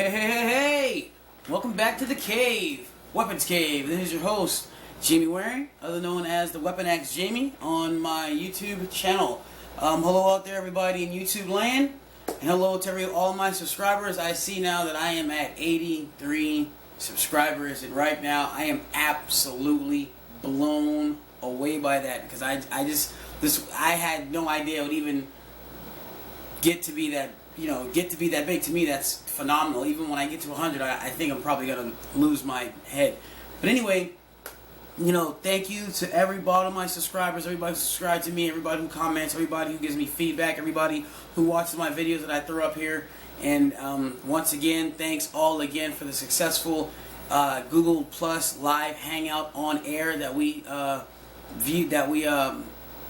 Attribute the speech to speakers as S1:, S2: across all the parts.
S1: Hey! Welcome back to the cave, Weapons Cave. This is your host, Jamie Waring, other known as the Weapon Axe Jamie, on my YouTube channel. Hello out there, everybody in YouTube land, and hello to all my subscribers. I see now that I am at 83 subscribers, and right now I am absolutely blown away by that, because I had no idea it would even get to be that big. To me, that's phenomenal. Even when I get to 100, I think I'm probably gonna lose my head. But anyway, thank you to everybody of my subscribers, everybody who subscribed to me, everybody who comments, everybody who gives me feedback, everybody who watches my videos that I throw up here. And once again, thanks all again for the successful Google Plus live hangout on air that we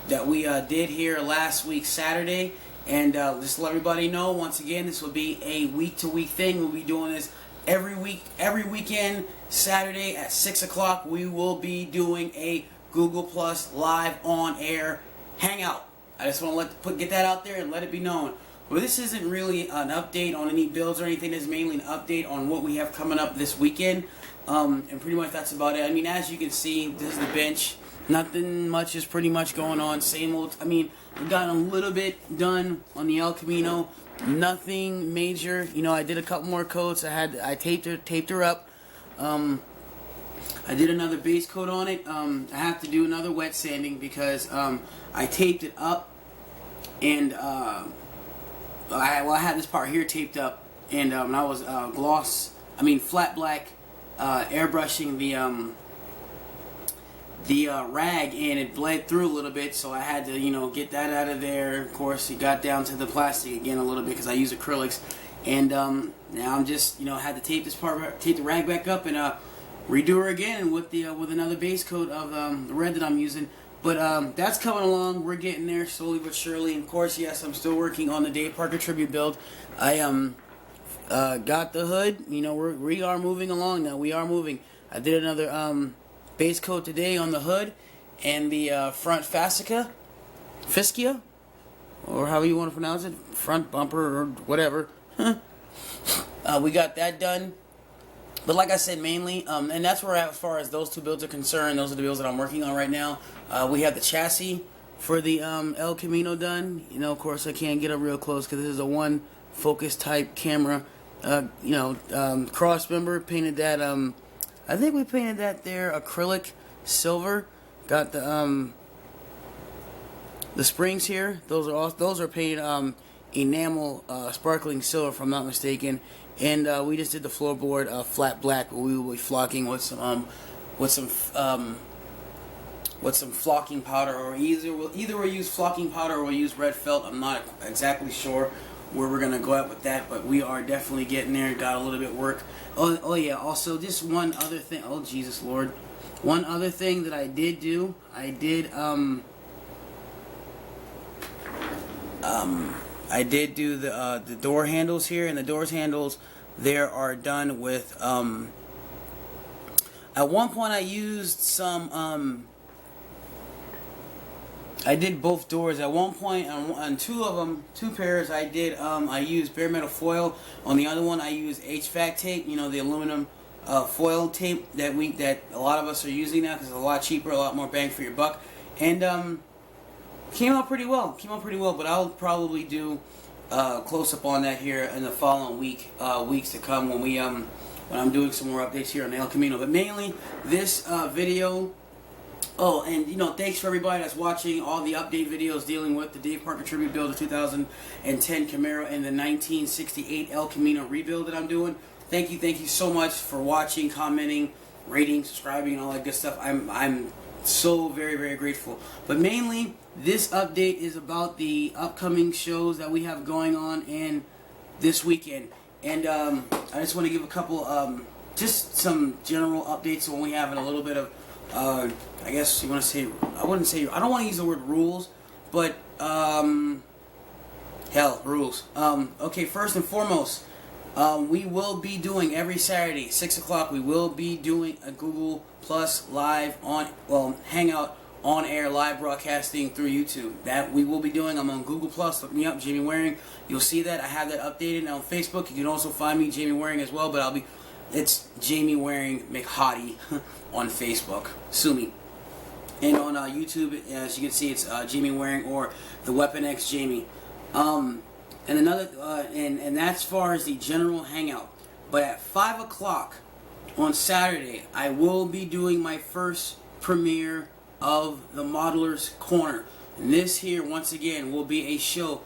S1: did here last week Saturday. And just to let everybody know, once again, this will be a week-to-week thing. We'll be doing this every weekend, Saturday at 6 o'clock. We will be doing a Google Plus live on-air hangout. I just want to get that out there and let it be known. But this isn't really an update on any builds or anything. It's mainly an update on what we have coming up this weekend. And pretty much that's about it. I mean, as you can see, this is the bench. Nothing much is pretty much going on. Same old. I mean, we've gotten a little bit done on the El Camino. Nothing major. I did a couple more coats. I taped her up. I did another base coat on it. I have to do another wet sanding because I taped it up, and I had this part here taped up, and I was flat black airbrushing the rag, and it bled through a little bit, so I had to get that out of there. Of course, it got down to the plastic again a little bit because I use acrylics, and now I'm just had to tape the rag back up and redo her again with another base coat of the red that I'm using. But that's coming along. We're getting there slowly but surely. And of course, yes, I'm still working on the Dave Parker tribute build. I got the hood. We are moving along now. We are moving. I did another base coat today on the hood and the front fascia, or however you want to pronounce it, front bumper or whatever. We got that done. But like I said, mainly, and that's where, as far as those two builds are concerned, those are the builds that I'm working on right now. We have the chassis for the El Camino done. Of course, I can't get up real close because this is a one focus type camera. Cross member, painted that. I think we painted that there acrylic silver. Got the springs here. Those are painted enamel sparkling silver, if I'm not mistaken. And we just did the floorboard flat black. We will be flocking with some flocking powder, or either we'll use flocking powder or we'll use red felt. I'm not exactly sure where we're gonna go at with that, but we are definitely getting there. Got a little bit of work. Oh yeah. Also, just one other thing. Oh Jesus Lord. One other thing that I did do. I did do the door handles here, and the doors handles there are done with. At one point, I used some. I did both doors at one point. On two of them, two pairs, I used bare metal foil. On the other one, I used HVAC tape. The aluminum foil tape that a lot of us are using now because it's a lot cheaper, a lot more bang for your buck, and came out pretty well. But I'll probably do close up on that here in the following weeks to come when I'm doing some more updates here on the El Camino. But mainly this video. Oh, and thanks for everybody that's watching all the update videos dealing with the Dave Parker tribute build of 2010 Camaro and the 1968 El Camino rebuild that I'm doing. Thank you so much for watching, commenting, rating, subscribing, and all that good stuff. I'm so very, very grateful. But mainly, this update is about the upcoming shows that we have going on in this weekend. And I just want to give a couple, just some general updates on what we have, and a little bit of, I guess you want to say, I don't want to use the word rules, but, rules. Okay, first and foremost, we will be doing every Saturday, 6 o'clock, we will be doing a Google Plus live hangout on-air live broadcasting through YouTube. That we will be doing. I'm on Google Plus. Look me up, Jamie Waring. You'll see that. I have that updated now on Facebook. You can also find me, Jamie Waring, as well. But it's Jamie Waring McHottie on Facebook. Sue me. And on YouTube, as you can see, it's Jamie Waring or the Weapon X Jamie. And that's as far as the general hangout. But at 5 o'clock on Saturday, I will be doing my first premiere of the Modeler's Corner. And this here, once again, will be a show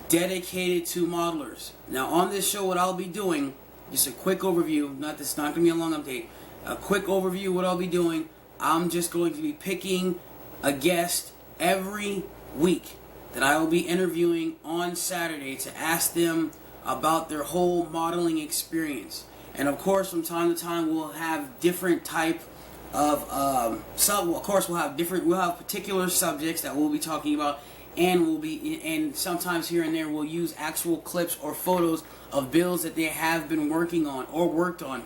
S1: dedicated to modelers. Now, on this show, what I'll be doing, just a quick overview, it's not going to be a long update, a quick overview of what I'll be doing. I'm just going to be picking a guest every week that I will be interviewing on Saturday to ask them about their whole modeling experience. And of course, from time to time, we'll have different type of we'll have particular subjects that we'll be talking about, and sometimes here and there we'll use actual clips or photos of builds that they have been working on or worked on,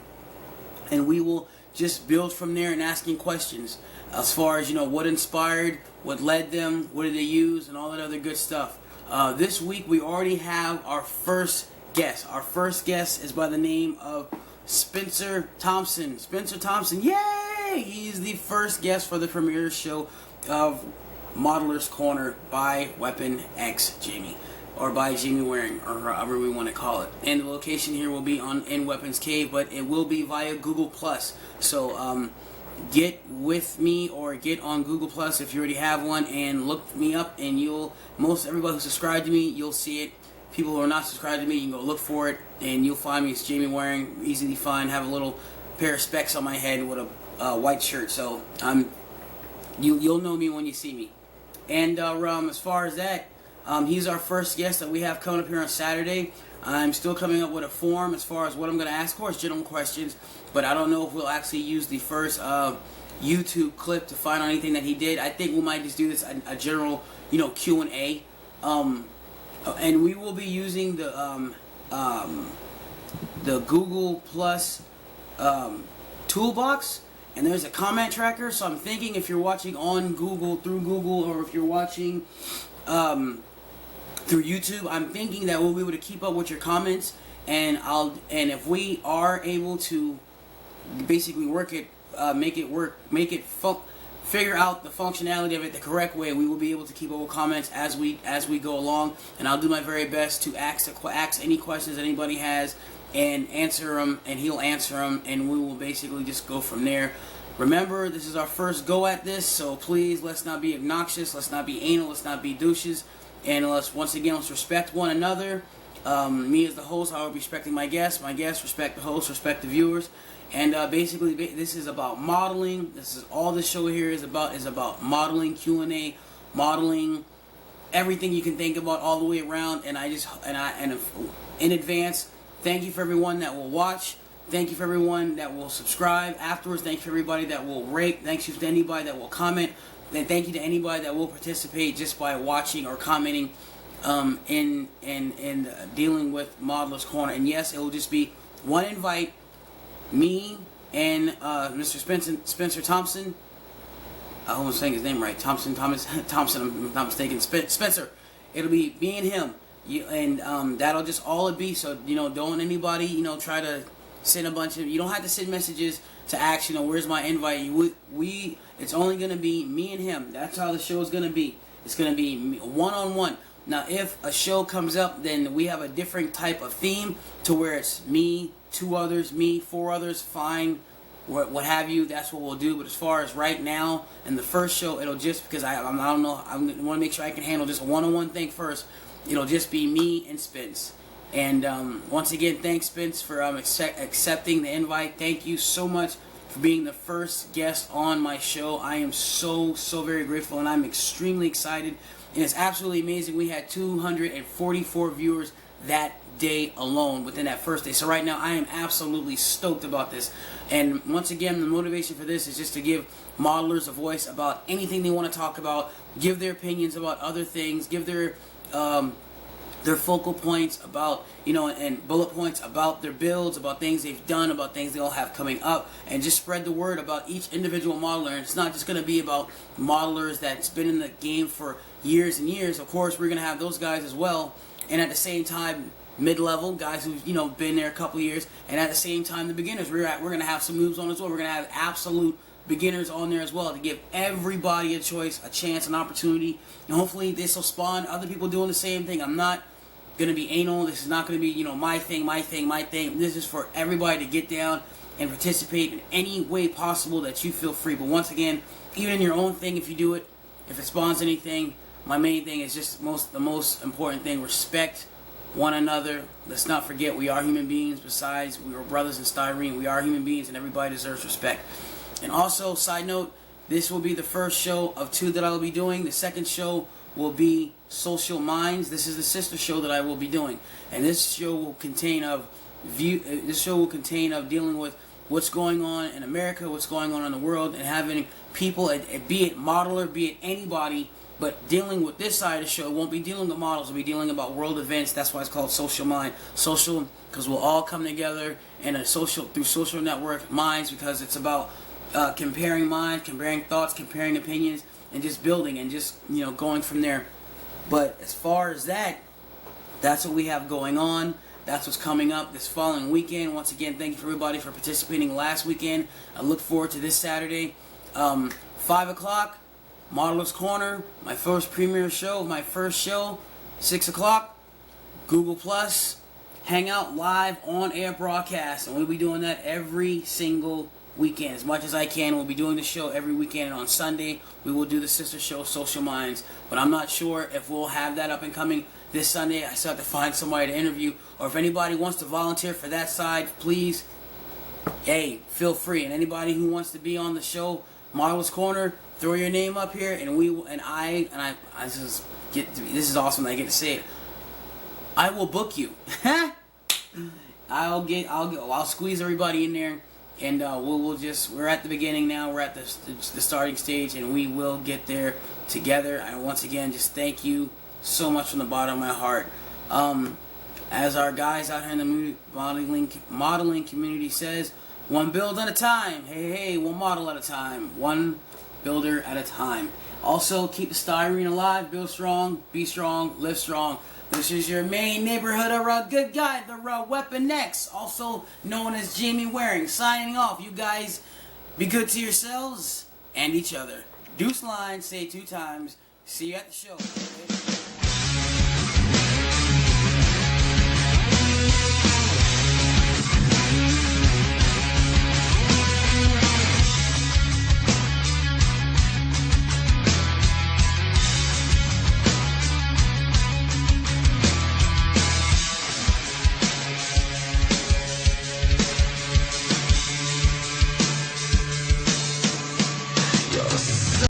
S1: and we will just build from there and asking questions as far as what inspired, what led them, what did they use, and all that other good stuff. This week we already have our first guest. Our first guest is by the name of Spencer Thompson. Spencer Thompson, yay! He's the first guest for the premiere show of Modeler's Corner by Weapon X Jamie, or by Jamie Waring, or however we want to call it. And the location here will be in Weapons Cave, but it will be via Google Plus. So get with me or get on Google Plus if you already have one, and look me up, and everybody who subscribed to me, you'll see it. People who are not subscribed to me, you can go look for it, and you'll find me. It's Jamie Waring, easy to find. Have a little pair of specs on my head with a white shirt, so you'll know me when you see me. And as far as that, he's our first guest that we have coming up here on Saturday. I'm still coming up with a form as far as what I'm going to ask. Of course, general questions, but I don't know if we'll actually use the first YouTube clip to find out anything that he did. I think we might just do this a general, Q&A. And we will be using the Google Plus toolbox, and there's a comment tracker. So I'm thinking if you're watching on Google, through Google, or if you're watching through YouTube, I'm thinking that we'll be able to keep up with your comments, and if we are able to basically figure out the functionality of it the correct way, we will be able to keep up with comments as we go along, and I'll do my very best to ask any questions that anybody has and answer them, and he'll answer them, and we will basically just go from there. Remember, this is our first go at this, so please, let's not be obnoxious, let's not be anal, let's not be douches, and let's respect one another. Me as the host, I will be respecting my guests respect the host, respect the viewers. And basically, this is about modeling. This is all this show here is about modeling, Q&A, modeling, everything you can think about all the way around. And in advance, thank you for everyone that will watch. Thank you for everyone that will subscribe afterwards. Thank you for everybody that will rate. Thank you to anybody that will comment. And thank you to anybody that will participate just by watching or commenting in dealing with Modeler's Corner. And yes, it will just be one invite. Me and Mr. Spencer Thompson. I hope I'm saying his name right. Thompson. I'm not mistaken. Spencer. It'll be me and him. That'll just all it be. So don't anybody try to send a bunch of. You don't have to send messages to ask. Where's my invite? It's only gonna be me and him. That's how the show is gonna be. It's gonna be one-on-one. Now, if a show comes up, then we have a different type of theme to where it's me, 2 others, me, 4 others, fine, what have you. That's what we'll do. But as far as right now, in the first show, it'll just, because I don't know, I want to make sure I can handle just a one-on-one thing first. It'll just be me and Spence. And once again, thanks, Spence, for accepting the invite. Thank you so much for being the first guest on my show. I am so very grateful, and I'm extremely excited. And it's absolutely amazing. We had 244 viewers that day alone within that first day. So right now I am absolutely stoked about this. And once again, the motivation for this is just to give modelers a voice about anything they want to talk about, give their opinions about other things, give their their focal points about, you know, and bullet points about their builds, about things they've done, about things they'll have coming up, and just spread the word about each individual modeler. And it's not just going to be about modelers that's been in the game for years and years. Of course, we're going to have those guys as well, and at the same time, mid-level guys who've, you know, been there a couple years, and at the same time, the beginners. We're going to have some noobs on as well. We're going to have absolute beginners on there as well, to give everybody a choice, a chance, an opportunity, and hopefully this will spawn other people doing the same thing. I'm not going to be anal. This is not going to be, you know, my thing. This is for everybody to get down and participate in any way possible that you feel free. But once again, even in your own thing, if you do it, if it spawns anything, my main thing is just the most important thing: respect one another. Let's not forget, we are human beings. Besides, we were brothers in styrene. We are human beings, and everybody deserves respect. And also, side note, this will be the first show of 2 that I will be doing. The second show will be Social Minds. This is the sister show that I will be doing, and this show will contain of dealing with what's going on in America, what's going on in the world, and having people, be it modeler, be it anybody, but dealing with this side of the show. Won't be dealing with models. We'll be dealing about world events. That's why it's called Social Mind. Social, because we'll all come together in a through social network minds, because it's about comparing minds, comparing thoughts, comparing opinions, and just building and just, you know, going from there. But as far as that's what we have going on. That's what's coming up this following weekend. Once again, thank you for everybody for participating last weekend. I look forward to this Saturday, 5 o'clock, Modeler's Corner, my first premiere show, my first show, 6 o'clock, Google Plus, Hangout live on air broadcast, and we'll be doing that every single weekend as much as I can. We'll be doing the show every weekend, and on Sunday we will do the sister show, Social Minds. But I'm not sure if we'll have that up and coming this Sunday. I still have to find somebody to interview, or if anybody wants to volunteer for that side, please, hey, feel free. And anybody who wants to be on the show, Model's Corner, throw your name up here, and this is awesome that I get to say it. I will book you. I'll squeeze everybody in there. And we're at the beginning now. We're at the starting stage, and we will get there together. And once again, just thank you so much from the bottom of my heart. As our guys out here in the modeling community says, one build at a time. Hey, one model at a time. One builder at a time. Also, keep the styrene alive. Build strong, be strong, live strong. This is your main neighborhood good guy, the Weapon X, also known as Jamie Waring, signing off. You guys be good to yourselves and each other. Deuce line, say 2 times. See you at the show.